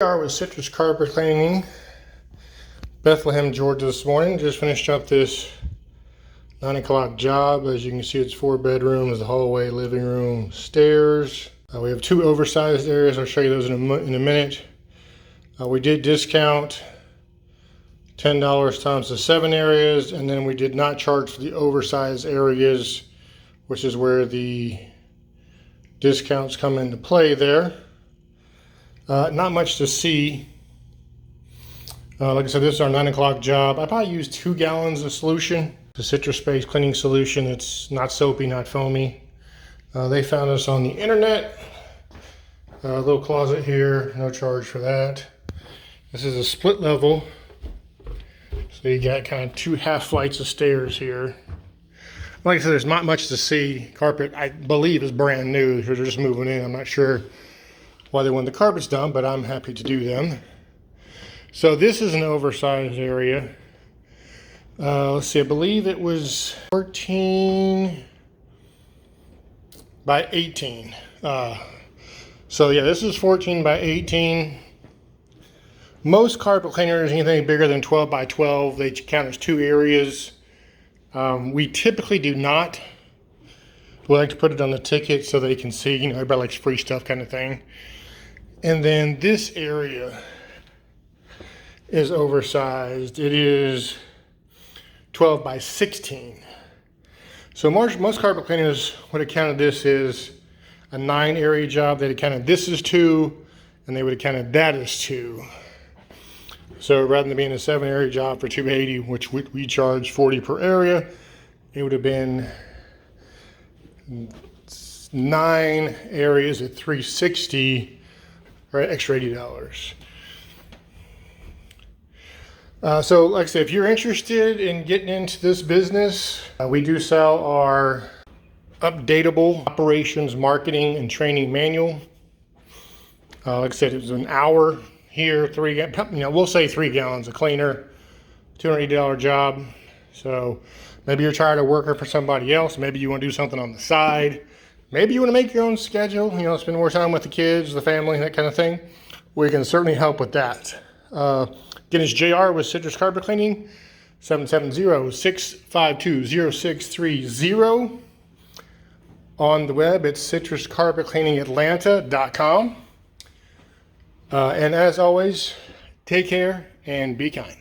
We are with Citrus Carpet Cleaning, Bethlehem, Georgia this morning. Just finished up this 9 o'clock job. As you can see, it's 4 bedrooms, the hallway, living room, stairs. We have 2 oversized areas. I'll show you those in a minute. We did discount $10 times the 7 areas, and then we did not charge for the oversized areas, which is where the discounts come into play there. Not much to see. Like I said, this is our 9 o'clock job. I probably used 2 gallons of solution. The Citrus Space cleaning solution. It's not soapy, not foamy. They found us on the internet. A little closet here, no charge for that. This is a split level. So you got kind of 2 half flights of stairs here. Like I said, there's not much to see. Carpet, I believe, is brand new. They're just moving in. I'm not sure why they want the carpets done, but I'm happy to do them. So this is an oversized area. Let's see, I believe it was 14 by 18. So yeah, this is 14 by 18. Most carpet cleaners, anything bigger than 12 by 12, they count as 2 areas. We typically do not. We like to put it on the ticket so they can see, everybody likes free stuff kind of thing. And then this area is oversized. It is 12 by 16. So most carpet cleaners would have counted this as a 9 area job. They'd have counted this as 2, and they would have counted that as 2. So rather than being a 7 area job for $280, which we charge $40 per area, it would have been 9 areas at $360. Right, extra $80. So like I said, if you're interested in getting into this business, we do sell our updatable operations, marketing, and training manual. Like I said, it was an hour here, we'll say 3 gallons of cleaner, $280 job. So maybe you're tired of working for somebody else. Maybe you want to do something on the side. Maybe you want to make your own schedule, spend more time with the kids, the family, that kind of thing. We can certainly help with that. Again, it's JR with Citrus Carpet Cleaning, 770-652-0630. On the web, it's citruscarpetcleaningatlanta.com. And as always, take care and be kind.